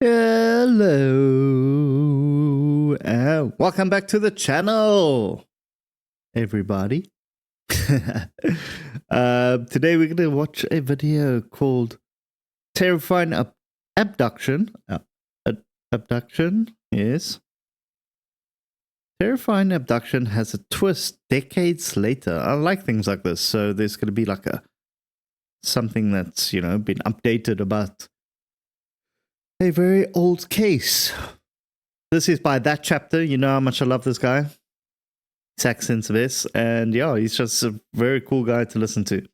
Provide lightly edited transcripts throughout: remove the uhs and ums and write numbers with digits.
Hello, and welcome back to the channel, everybody. Today we're going to watch a video called Terrifying Abduction. Abduction, yes. Terrifying Abduction has a twist decades later. I like things like this, so there's going to be like something that's, been updated about a very old case. This is by That Chapter. You know how much I love this guy. His accent's this. And yeah, he's just a very cool guy to listen to.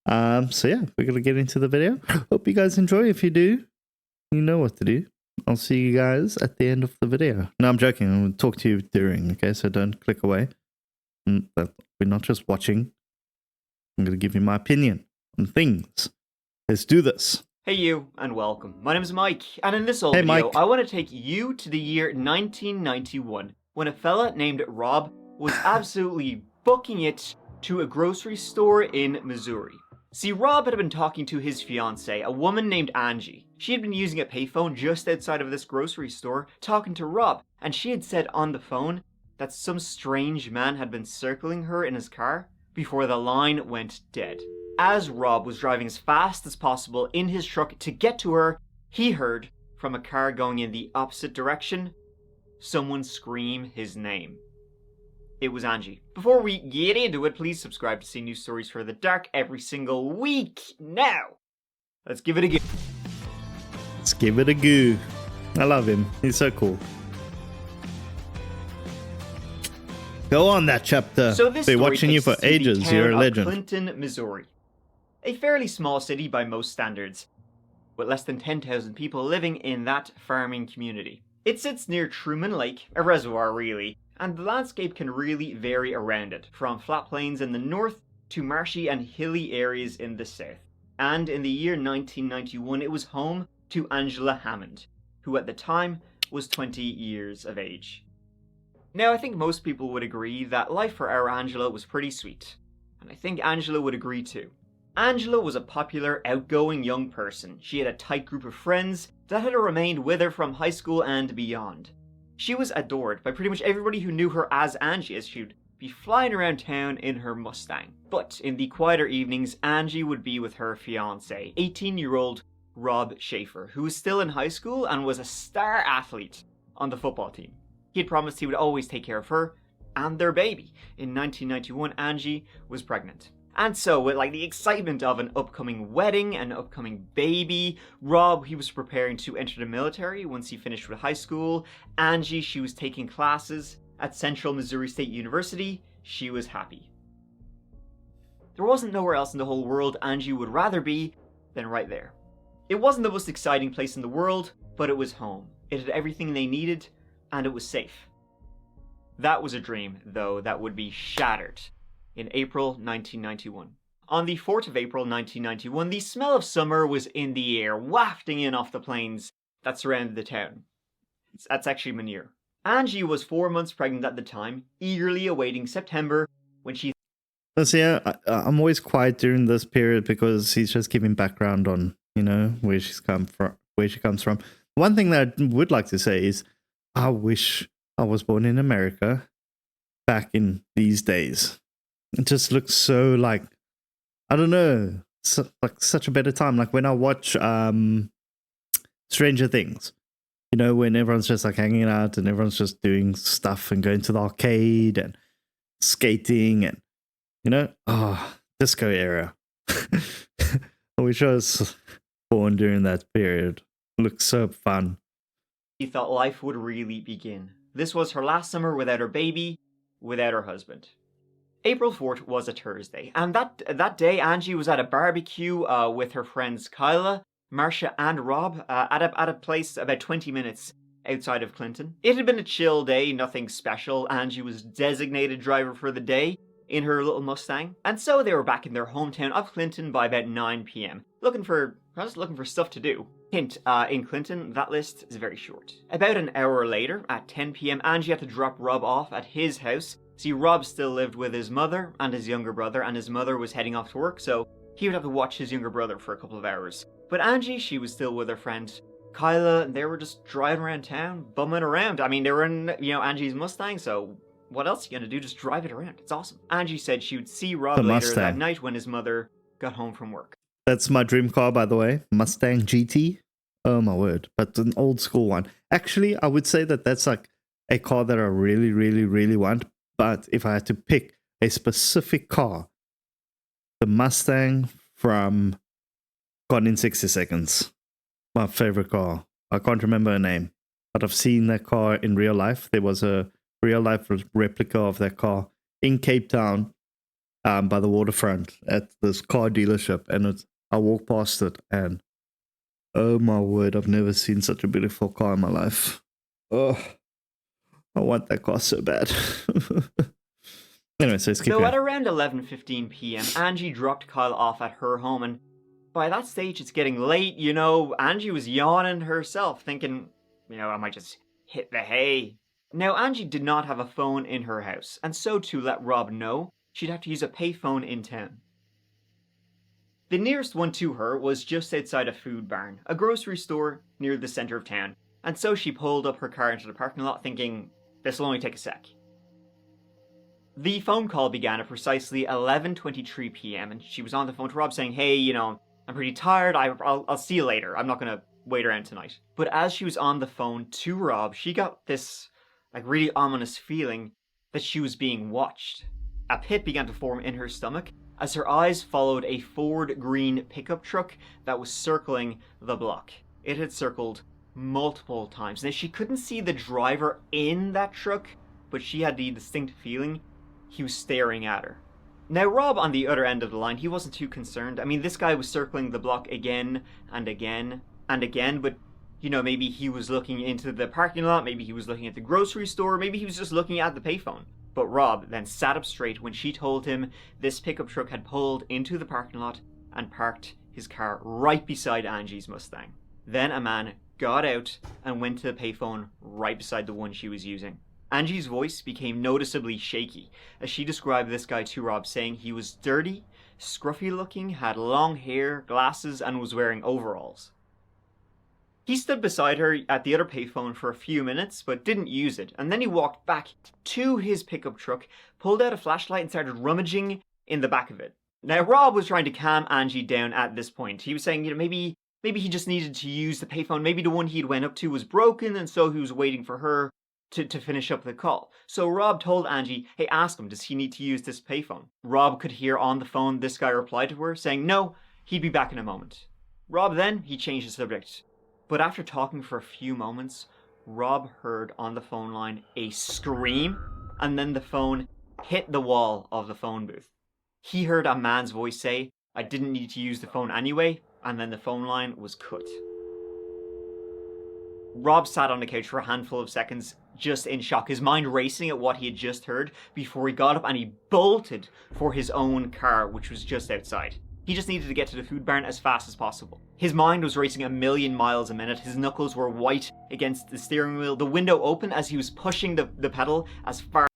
So yeah, we're going to get into the video. Hope you guys enjoy. If you do, you know what to do. I'll see you guys at the end of the video. No, I'm joking. I'm going to talk to you during, okay? So don't click away. But we're not just watching. I'm going to give you my opinion on things. Let's do this. Hey you, and welcome. My name is Mike, and in this old video, Mike. I want to take you to the year 1991, when a fella named Rob was absolutely booking it to a grocery store in Missouri. See, Rob had been talking to his fiancée, a woman named Angie. She had been using a payphone just outside of this grocery store, talking to Rob, and she had said on the phone that some strange man had been circling her in his car before the line went dead. As Rob was driving as fast as possible in his truck to get to her, he heard, from a car going in the opposite direction, someone scream his name. It was Angie. Before we get into it, please subscribe to see new stories for the dark every single week. Now, let's give it a go. Let's give it a go. I love him. He's so cool. Go on, That Chapter. So this been story watching you takes for us to the ages. town You're a of legend. Clinton, Missouri. A fairly small city by most standards, with less than 10,000 people living in that farming community. It sits near Truman Lake, a reservoir really, and the landscape can really vary around it, from flat plains in the north to marshy and hilly areas in the south. And in the year 1991 it was home to Angela Hammond, who at the time was 20 years of age. Now I think most people would agree that life for our Angela was pretty sweet, and I think Angela would agree too. Angela was a popular, outgoing young person. She had a tight group of friends that had remained with her from high school and beyond. She was adored by pretty much everybody who knew her as Angie, as she'd be flying around town in her Mustang. But in the quieter evenings, Angie would be with her fiancé, 18-year-old Rob Schaefer, who was still in high school and was a star athlete on the football team. He had promised he would always take care of her and their baby. In 1991, Angie was pregnant. And so, with the excitement of an upcoming wedding, an upcoming baby, Rob, he was preparing to enter the military once he finished with high school. Angie, she was taking classes at Central Missouri State University. She was happy. There wasn't nowhere else in the whole world Angie would rather be than right there. It wasn't the most exciting place in the world, but it was home. It had everything they needed, and it was safe. That was a dream, though, that would be shattered in April 1991. On the 4th of April 1991, the smell of summer was in the air, wafting in off the plains that surrounded the town. That's actually manure. Angie was 4 months pregnant at the time, eagerly awaiting September when she... I'm always quiet during this period because he's just giving background on, where she comes from. One thing that I would like to say is I wish I was born in America back in these days. It just looks so I don't know, such a better time. Like when I watch Stranger Things, when everyone's just hanging out and everyone's just doing stuff and going to the arcade and skating and, disco era. I wish I was born during that period. It looks so fun. She thought life would really begin. This was her last summer without her baby, without her husband. April 4th was a Thursday, and that day Angie was at a barbecue with her friends Kyla, Marcia, and Rob at a place about 20 minutes outside of Clinton. It had been a chill day, nothing special. Angie was designated driver for the day in her little Mustang, and so they were back in their hometown of Clinton by about 9 p.m. Looking for stuff to do. Hint, in Clinton, that list is very short. About an hour later, at 10 p.m, Angie had to drop Rob off at his house. See, Rob still lived with his mother and his younger brother, and his mother was heading off to work, so he would have to watch his younger brother for a couple of hours. But Angie, she was still with her friend Kyla, they were just driving around town, bumming around. I mean, they were in, Angie's Mustang, so what else are you gonna do? Just drive it around. It's awesome. Angie said she would see Rob The later that Mustang. night when his mother got home from work. That's my dream car, by the way. Mustang GT. Oh my word. But an old school one. Actually, I would say that that's like a car that I really, really, really want. But if I had to pick a specific car, the Mustang from Gone in 60 Seconds. My favorite car. I can't remember her name, but I've seen that car in real life. There was a real life replica of that car in Cape Town, by the waterfront at this car dealership, and I walked past it, and oh my word, I've never seen such a beautiful car in my life. Oh, I want that car so bad. Anyway, so let's keep going. At around 11:15 p.m., Angie dropped Kyle off at her home, and by that stage, it's getting late, Angie was yawning herself, thinking, I might just hit the hay. Now, Angie did not have a phone in her house, and so to let Rob know, she'd have to use a payphone in town. The nearest one to her was just outside a food barn, a grocery store near the centre of town, and so she pulled up her car into the parking lot thinking, this'll only take a sec. The phone call began at precisely 11:23 p.m, and she was on the phone to Rob saying, hey, I'm pretty tired, I'll see you later, I'm not gonna wait around tonight. But as she was on the phone to Rob, she got this, really ominous feeling that she was being watched. A pit began to form in her stomach as her eyes followed a Ford green pickup truck that was circling the block. It had circled multiple times. Now, she couldn't see the driver in that truck, but she had the distinct feeling he was staring at her. Now, Rob, on the other end of the line, he wasn't too concerned. I mean, this guy was circling the block again and again and again, but, maybe he was looking into the parking lot, maybe he was looking at the grocery store, maybe he was just looking at the payphone. But Rob then sat up straight when she told him this pickup truck had pulled into the parking lot and parked his car right beside Angie's Mustang. Then a man got out and went to the payphone right beside the one she was using. Angie's voice became noticeably shaky as she described this guy to Rob, saying he was dirty, scruffy looking, had long hair, glasses, and was wearing overalls. He stood beside her at the other payphone for a few minutes, but didn't use it, and then he walked back to his pickup truck, pulled out a flashlight, and started rummaging in the back of it. Now, Rob was trying to calm Angie down at this point. He was saying, maybe he just needed to use the payphone. Maybe the one he'd went up to was broken, and so he was waiting for her to finish up the call. So Rob told Angie, hey, ask him, does he need to use this payphone? Rob could hear on the phone this guy replied to her, saying no, he'd be back in a moment. Rob then, he changed the subject. But after talking for a few moments, Rob heard on the phone line a scream, and then the phone hit the wall of the phone booth. He heard a man's voice say, I didn't need to use the phone anyway, and then the phone line was cut. Rob sat on the couch for a handful of seconds, just in shock, his mind racing at what he had just heard, before he got up and he bolted for his own car, which was just outside. He just needed to get to the food barn as fast as possible. His mind was racing 1,000,000 miles a minute, his knuckles were white against the steering wheel, the window open as he was pushing the pedal as far.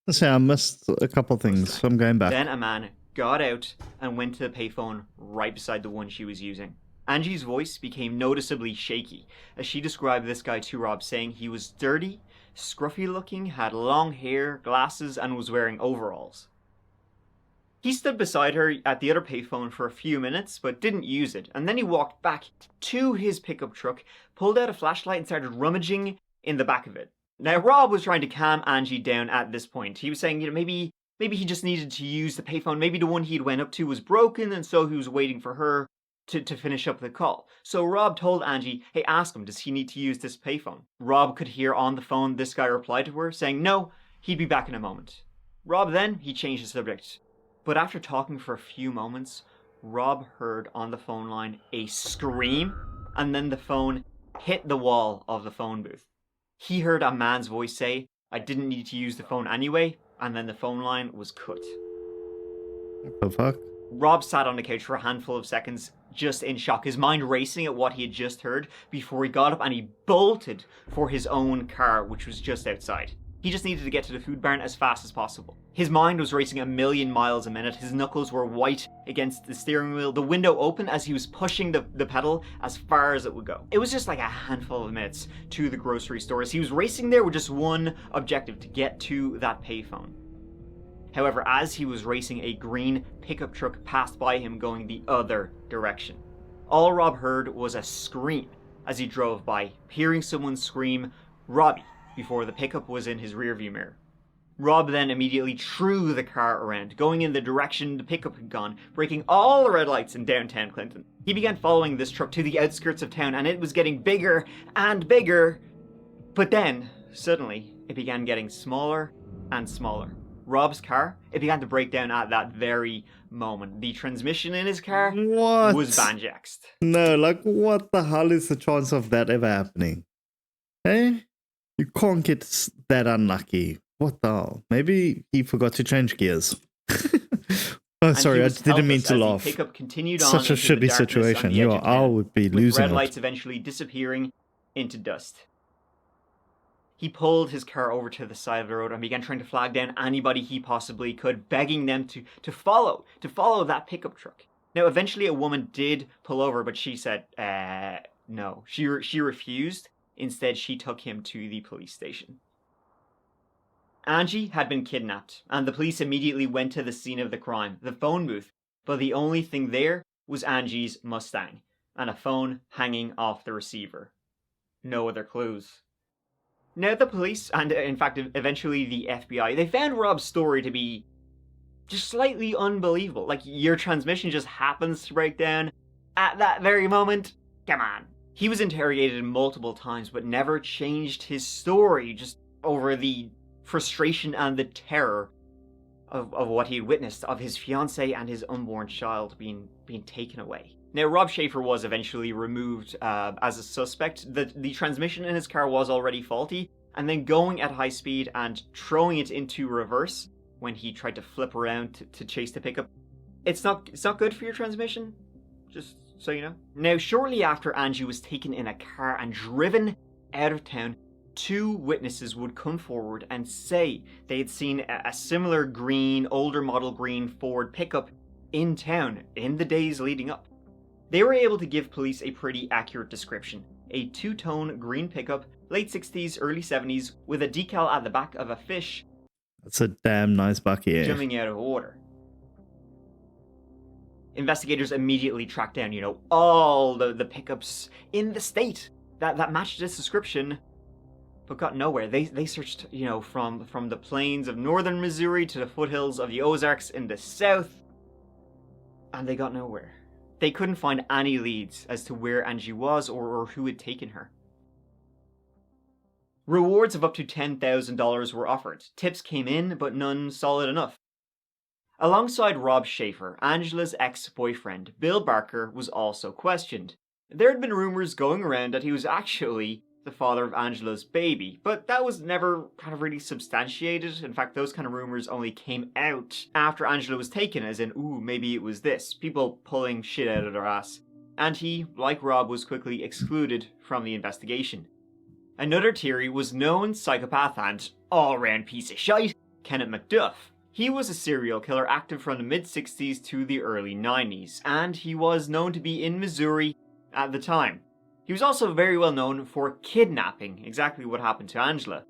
Let's say I missed a couple things, so I'm going back. Then a man got out and went to the payphone right beside the one she was using. Angie's voice became noticeably shaky as she described this guy to Rob, saying he was dirty, scruffy looking, had long hair, glasses, and was wearing overalls. He stood beside her at the other payphone for a few minutes, but didn't use it, and then he walked back to his pickup truck, pulled out a flashlight, and started rummaging in the back of it. Now, Rob was trying to calm Angie down at this point. He was saying, maybe he just needed to use the payphone. Maybe the one he'd went up to was broken, and so he was waiting for her to finish up the call. So Rob told Angie, hey, ask him, does he need to use this payphone? Rob could hear on the phone this guy replied to her, saying no, he'd be back in a moment. Rob then, he changed the subject. But after talking for a few moments, Rob heard on the phone line a scream, and then the phone hit the wall of the phone booth. He heard a man's voice say, I didn't need to use the phone anyway, and then the phone line was cut. What the fuck? Rob sat on the couch for a handful of seconds, just in shock, his mind racing at what he had just heard, before he got up and he bolted for his own car, which was just outside. He just needed to get to the food barn as fast as possible. His mind was racing 1,000,000 miles a minute, his knuckles were white against the steering wheel, the window open as he was pushing the pedal as far as it would go. It was just like a handful of minutes to the grocery store as he was racing there with just one objective: to get to that payphone. However, as he was racing, a green pickup truck passed by him going the other direction. All Rob heard was a scream as he drove by, hearing someone scream, "Robbie," before the pickup was in his rearview mirror. Rob then immediately threw the car around, going in the direction the pickup had gone, breaking all the red lights in downtown Clinton. He began following this truck to the outskirts of town, and it was getting bigger and bigger. But then, suddenly, it began getting smaller and smaller. Rob's car, it began to break down at that very moment. The transmission in his car was banjaxed. No, like, what the hell is the chance of that ever happening? Eh? You can't get that unlucky. What the hell? Maybe he forgot to change gears. Oh, sorry, I didn't mean to laugh. The pickup continued on Such a shitty situation. I would be losing it. Red lights eventually disappearing into dust. He pulled his car over to the side of the road and began trying to flag down anybody he possibly could, begging them to follow that pickup truck. Now, eventually a woman did pull over, but she said, no. She refused. Instead, she took him to the police station. Angie had been kidnapped, and the police immediately went to the scene of the crime, the phone booth, but the only thing there was Angie's Mustang, and a phone hanging off the receiver. No other clues. Now the police, and in fact eventually the FBI, they found Rob's story to be just slightly unbelievable. Like, your transmission just happens to break down at that very moment? Come on. He was interrogated multiple times, but never changed his story, just over the frustration and the terror of what he had witnessed, of his fiancée and his unborn child being taken away. Now, Rob Schaefer was eventually removed as a suspect. The transmission in his car was already faulty, and then going at high speed and throwing it into reverse when he tried to flip around to chase the pickup. It's not good for your transmission, just so you know. Now, shortly after Angie was taken in a car and driven out of town, 2 witnesses would come forward and say they had seen a similar green, older model green Ford pickup in town in the days leading up. They were able to give police a pretty accurate description. A 2-tone green pickup, late 60s, early 70s, with a decal at the back of a fish. That's a damn nice bucket. Jumping out of water. Investigators immediately tracked down, all the pickups in the state that matched this description, but got nowhere. They searched, from the plains of northern Missouri to the foothills of the Ozarks in the south, and they got nowhere. They couldn't find any leads as to where Angie was or who had taken her. Rewards of up to $10,000 were offered. Tips came in, but none solid enough. Alongside Rob Schaefer, Angela's ex-boyfriend, Bill Barker, was also questioned. There had been rumors going around that he was actually the father of Angela's baby, but that was never kind of really substantiated. In fact, those kind of rumors only came out after Angela was taken, as in, ooh, maybe it was this. People pulling shit out of their ass. And he, like Rob, was quickly excluded from the investigation. Another theory was known psychopath and all-round piece of shite, Kenneth McDuff. He was a serial killer active from the mid-60s to the early 90s, and he was known to be in Missouri at the time. He was also very well known for kidnapping, exactly what happened to Angela.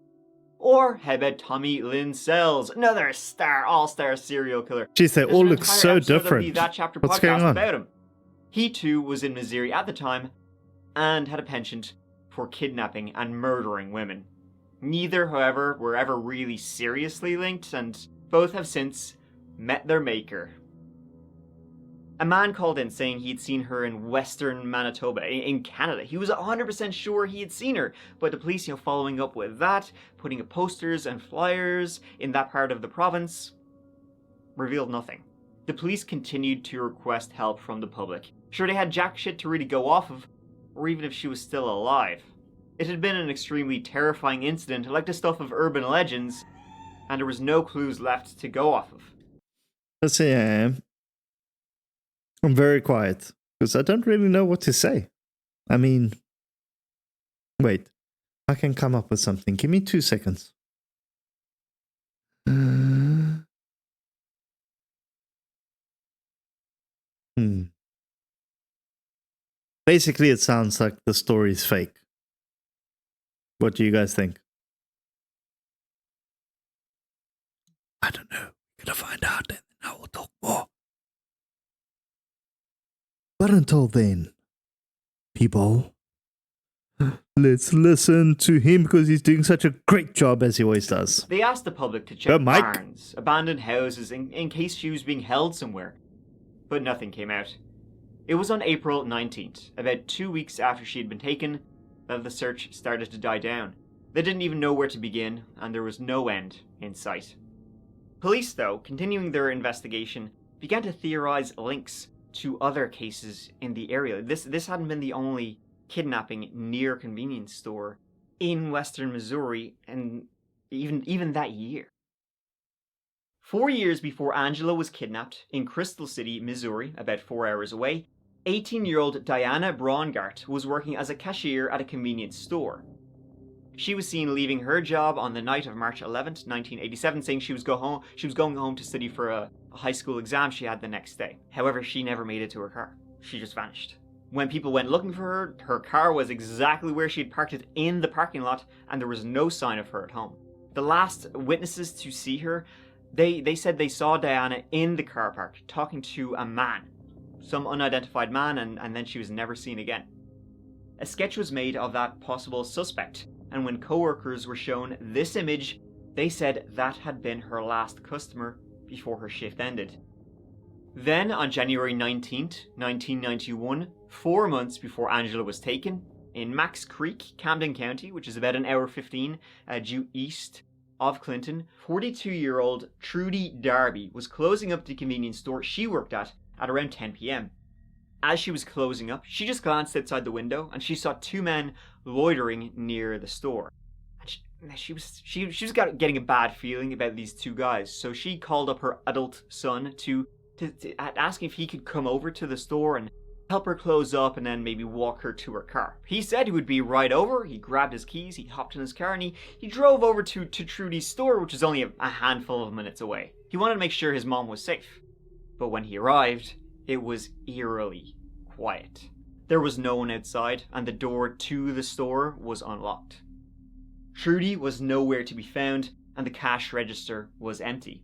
Or how about Tommy Lynn Sells, another all-star serial killer. Jeez, they all look so different. That Chapter What's podcast going on? about him. He too was in Missouri at the time and had a penchant for kidnapping and murdering women. Neither, however, were ever really seriously linked, and both have since met their maker. A man called in saying he'd seen her in western Manitoba, in Canada. He was 100% sure he had seen her, but the police, following up with that, putting up posters and flyers in that part of the province, revealed nothing. The police continued to request help from the public. Sure, they had jack shit to really go off of, or even if she was still alive. It had been an extremely terrifying incident, like the stuff of urban legends, and there was no clues left to go off of. Let's see, I'm very quiet, because I don't really know what to say. I mean, wait, I can come up with something. Give me 2 seconds. Basically, it sounds like the story's fake. What do you guys think? I don't know. We're gonna find out and then I will talk more. But until then, people, let's listen to him because he's doing such a great job as he always does. They asked the public to Go, check Mike. barns, abandoned houses in case she was being held somewhere. But nothing came out. It was on April 19th, about 2 weeks after she had been taken, that the search started to die down. They didn't even know where to begin, and there was no end in sight. Police, though, continuing their investigation, began to theorize links to other cases in the area. This hadn't been the only kidnapping near a convenience store in western Missouri, and even that year. 4 years before Angela was kidnapped in Crystal City, Missouri, about 4 hours away, 18-year-old Diana Braungart was working as a cashier at a convenience store. She was seen leaving her job on the night of March 11th, 1987, saying she was going home to study for a high school exam she had the next day. However, she never made it to her car. She just vanished. When people went looking for her car was exactly where she had parked it in the parking lot, and there was no sign of her at home. The last witnesses to see her, they said they saw Diana in the car park talking to a man, some unidentified man, and then she was never seen again. A sketch was made of that possible suspect, and when co-workers were shown this image, they said that had been her last customer before her shift ended. Then, on January 19th, 1991, 4 months before Angela was taken, in Max Creek, Camden County, which is about an hour 15 due east of Clinton, 42-year-old Trudy Darby was closing up the convenience store she worked at around 10 p.m. As she was closing up, she just glanced outside the window and she saw two men loitering near the store. And she was getting a bad feeling about these two guys, so she called up her adult son to ask if he could come over to the store and help her close up and then maybe walk her to her car. He said he would be right over. He grabbed his keys, he hopped in his car, and he drove over to Trudy's store, which is only a handful of minutes away. He wanted to make sure his mom was safe. But when he arrived, it was eerily quiet. There was no one outside, and the door to the store was unlocked. Trudy was nowhere to be found, and the cash register was empty.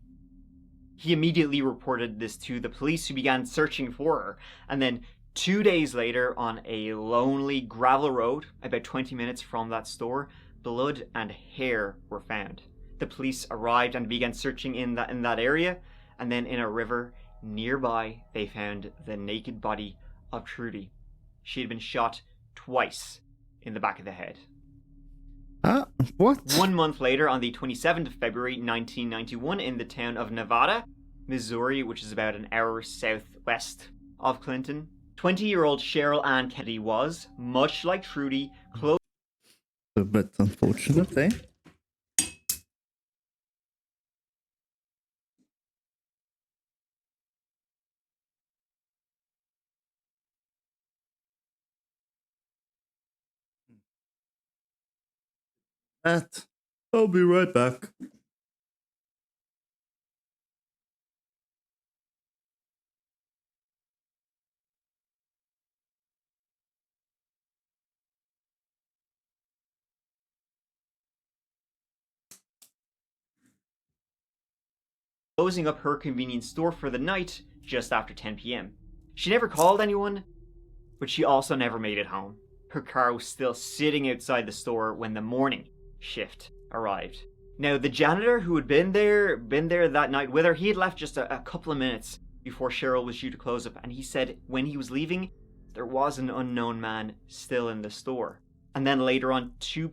He immediately reported this to the police, who began searching for her, and then 2 days later, on a lonely gravel road about 20 minutes from that store, blood and hair were found. The police arrived and began searching in that area, and then in a river nearby, they found the naked body of Trudy. She had been shot twice in the back of the head. What? 1 month later, on the 27th of February 1991, in the town of Nevada, Missouri, which is about an hour southwest of Clinton, 20-year-old Cheryl Ann Kennedy was, much like Trudy, close. A bit unfortunate, eh? I'll be right back. Closing up her convenience store for the night just after 10 p.m. She never called anyone, but she also never made it home. Her car was still sitting outside the store when the morning shift arrived. Now, the janitor who had been there that night with her, he had left just a couple of minutes before Cheryl was due to close up, and he said when he was leaving, there was an unknown man still in the store. And then later on, two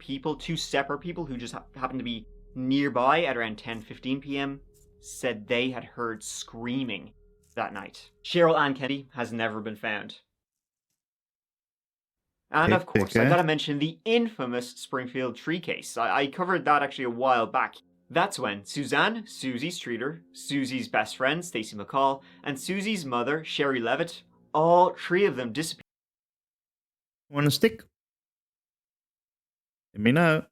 separate people who just happened to be nearby at around 10:15 p.m. said they had heard screaming that night. Cheryl Ann Kennedy has never been found. And of course, I gotta mention the infamous Springfield tree case. I covered that actually a while back. That's when Suzanne, Susie Streeter, Susie's best friend, Stacy McCall, and Susie's mother, Sherry Levitt, all three of them disappeared. Want a stick? Let me know.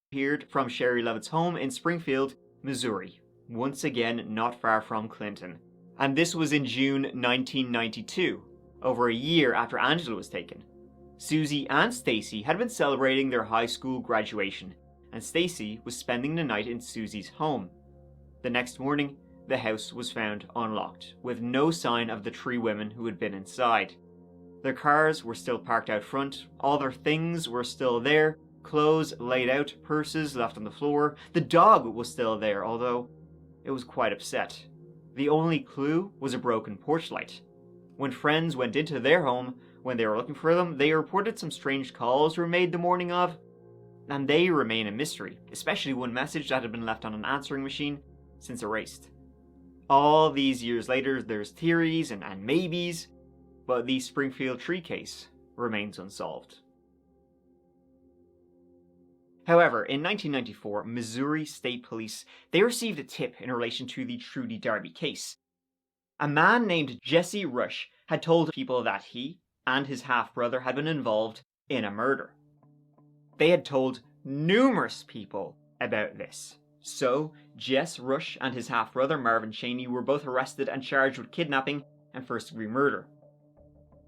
Appeared from Sherry Levitt's home in Springfield, Missouri, once again not far from Clinton. And this was in June 1992, over a year after Angela was taken. Susie and Stacy had been celebrating their high school graduation, and Stacy was spending the night in Susie's home. The next morning, the house was found unlocked, with no sign of the three women who had been inside. Their cars were still parked out front, all their things were still there, clothes laid out, purses left on the floor. The dog was still there, although it was quite upset. The only clue was a broken porch light. When friends went into their home, when they were looking for them, they reported some strange calls were made the morning of, and they remain a mystery, especially one message that had been left on an answering machine since erased. All these years later, there's theories and maybes, but the Springfield tree case remains unsolved. However, in 1994, Missouri State Police, they received a tip in relation to the Trudy Darby case. A man named Jesse Rush had told people that he and his half-brother had been involved in a murder. They had told numerous people about this. So, Jess Rush and his half-brother Marvin Cheney were both arrested and charged with kidnapping and first-degree murder.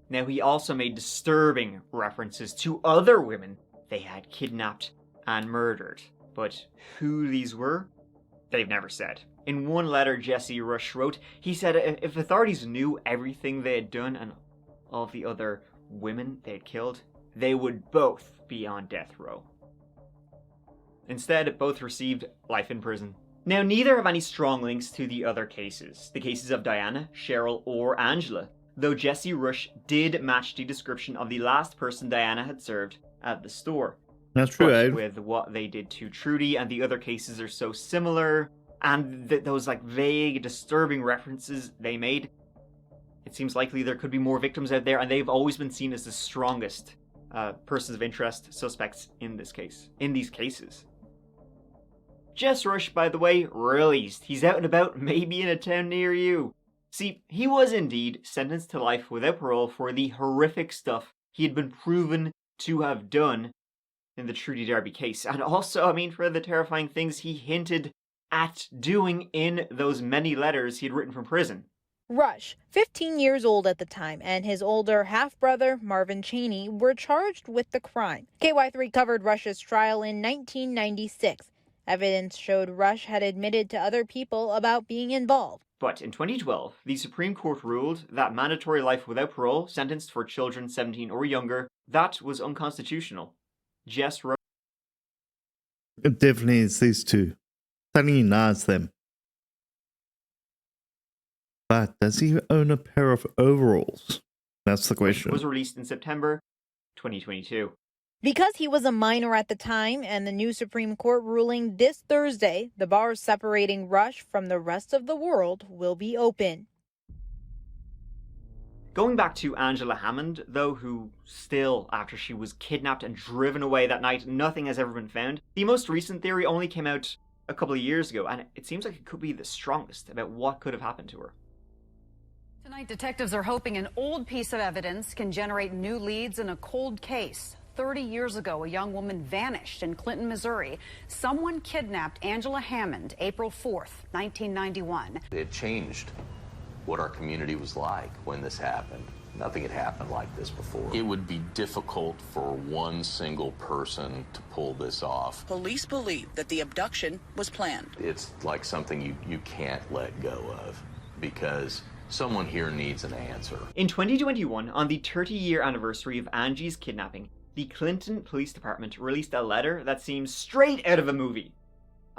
Now, he also made disturbing references to other women they had kidnapped and murdered, but who these were, they've never said. In one letter Jesse Rush wrote, he said if authorities knew everything they had done and all the other women they had killed, they would both be on death row. Instead, both received life in prison. Now, neither have any strong links to the other cases, the cases of Diana, Cheryl, or Angela, though Jesse Rush did match the description of the last person Diana had served at the store. That's true, but with what they did to Trudy and the other cases are so similar, and those vague, disturbing references they made, it seems likely there could be more victims out there, and they've always been seen as the strongest persons of interest, suspects in these cases. Jess Rush, by the way, released. He's out and about, maybe in a town near you. See, he was indeed sentenced to life without parole for the horrific stuff he had been proven to have done in the Trudy Darby case. And also, for the terrifying things he hinted at doing in those many letters he had written from prison. Rush, 15 years old at the time, and his older half-brother, Marvin Cheney, were charged with the crime. KY3 covered Rush's trial in 1996. Evidence showed Rush had admitted to other people about being involved. But in 2012, the Supreme Court ruled that mandatory life without parole, sentenced for children 17 or younger, that was unconstitutional. Jess Rush... It definitely is these two. Sunny nods them. But does he own a pair of overalls? That's the question. Was released in September 2022. Because he was a minor at the time and the new Supreme Court ruling this Thursday, the bars separating Rush from the rest of the world will be open. Going back to Angela Hammond, though, who still, after she was kidnapped and driven away that night, nothing has ever been found, the most recent theory only came out a couple of years ago, and it seems like it could be the strongest about what could have happened to her. Tonight, detectives are hoping an old piece of evidence can generate new leads in a cold case. 30 years ago, a young woman vanished in Clinton, Missouri. Someone kidnapped Angela Hammond April 4th, 1991. It changed what our community was like when this happened. Nothing had happened like this before. It would be difficult for one single person to pull this off. Police believe that the abduction was planned. It's like something you can't let go of because someone here needs an answer. In 2021, on the 30-year anniversary of Angie's kidnapping, the Clinton Police Department released a letter that seems straight out of a movie.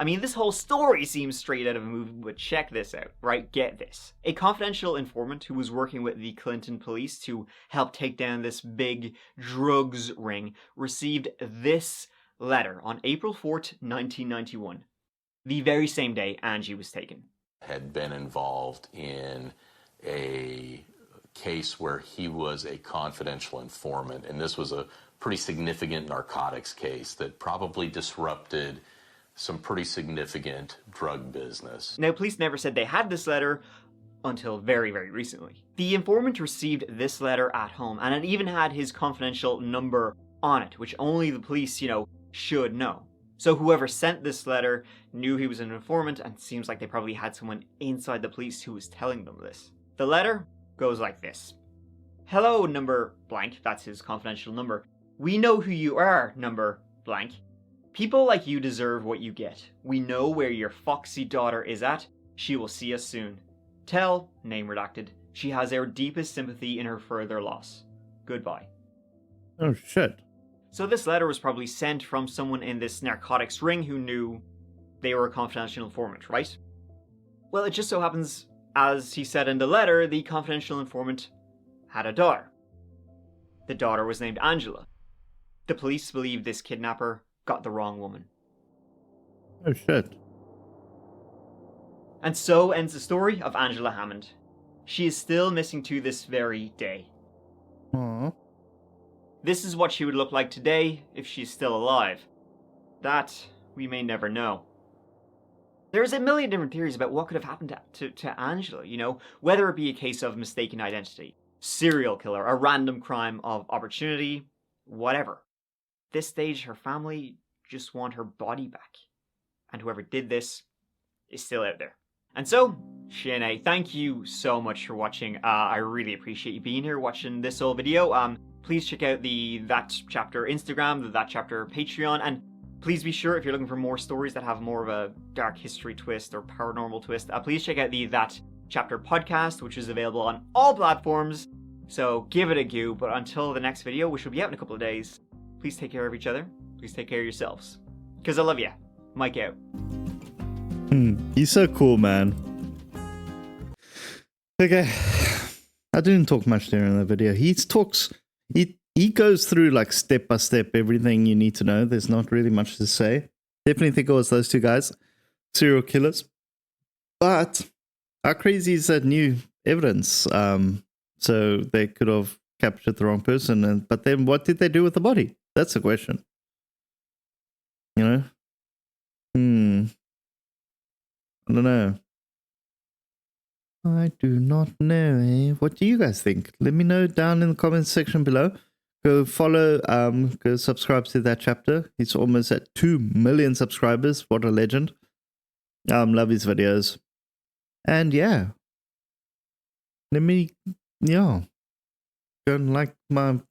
This whole story seems straight out of a movie, but check this out, right? Get this. A confidential informant who was working with the Clinton police to help take down this big drugs ring received this letter on April 4th, 1991, the very same day Angie was taken. Had been involved in a case where he was a confidential informant, and this was a pretty significant narcotics case that probably disrupted some pretty significant drug business. Now, police never said they had this letter until very, very recently. The informant received this letter at home, and it even had his confidential number on it, which only the police, should know. So whoever sent this letter knew he was an informant, and it seems like they probably had someone inside the police who was telling them this. The letter goes like this. Hello, number blank, that's his confidential number. We know who you are, number blank. People like you deserve what you get. We know where your foxy daughter is at. She will see us soon. Tell, name redacted, she has our deepest sympathy in her further loss. Goodbye. Oh, shit. So this letter was probably sent from someone in this narcotics ring who knew they were a confidential informant, right? Well, it just so happens, as he said in the letter, the confidential informant had a daughter. The daughter was named Angela. The police believe this kidnapper got the wrong woman. Oh, shit. And so ends the story of Angela Hammond. She is still missing to this very day. Aww. This is what she would look like today if she's still alive. That we may never know. There's a million different theories about what could have happened to Angela, you know, whether it be a case of mistaken identity, serial killer, a random crime of opportunity, whatever. At this stage, her family just want her body back. And whoever did this is still out there. And so, Shanae, thank you so much for watching. I really appreciate you being here watching this whole video. Please check out the That Chapter Instagram, the That Chapter Patreon, and please be sure, if you're looking for more stories that have more of a dark history twist or paranormal twist, please check out the That Chapter podcast, which is available on all platforms. So give it a go, but until the next video, which will be out in a couple of days, please take care of each other. Please take care of yourselves. Because I love you. Mike out. He's so cool, man. Okay. I didn't talk much during the video. He goes through like step by step everything you need to know. There's not really much to say. Definitely think it was those two guys, serial killers. But how crazy is that new evidence? So they could have captured the wrong person, but then what did they do with the body? That's the question. You know? I don't know. I do not know, eh? What do you guys think? Let me know down in the comments section below. Go follow, go subscribe to That Chapter. He's almost at 2 million subscribers. What a legend. Love his videos. And yeah. Go and like my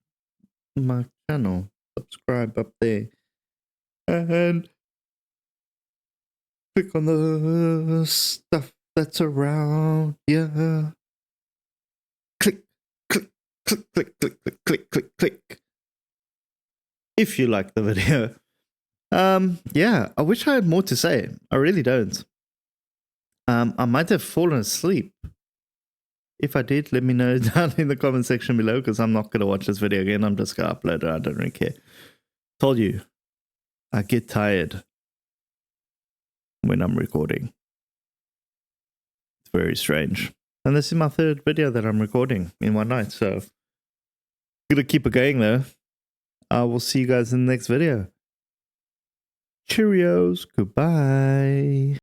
channel. Subscribe up there. And click on the stuff that's around. Yeah. Click, click, click, click, click, click, click, click, click. If you like the video. Yeah, I wish I had more to say. I really don't. I might have fallen asleep. If I did, let me know down in the comment section below, because I'm not going to watch this video again. I'm just going to upload it. I don't really care. Told you. I get tired when I'm recording. It's very strange. And this is my third video that I'm recording in one night, so I'm gonna keep it going though. I will see you guys in the next video. Cheerios. Goodbye.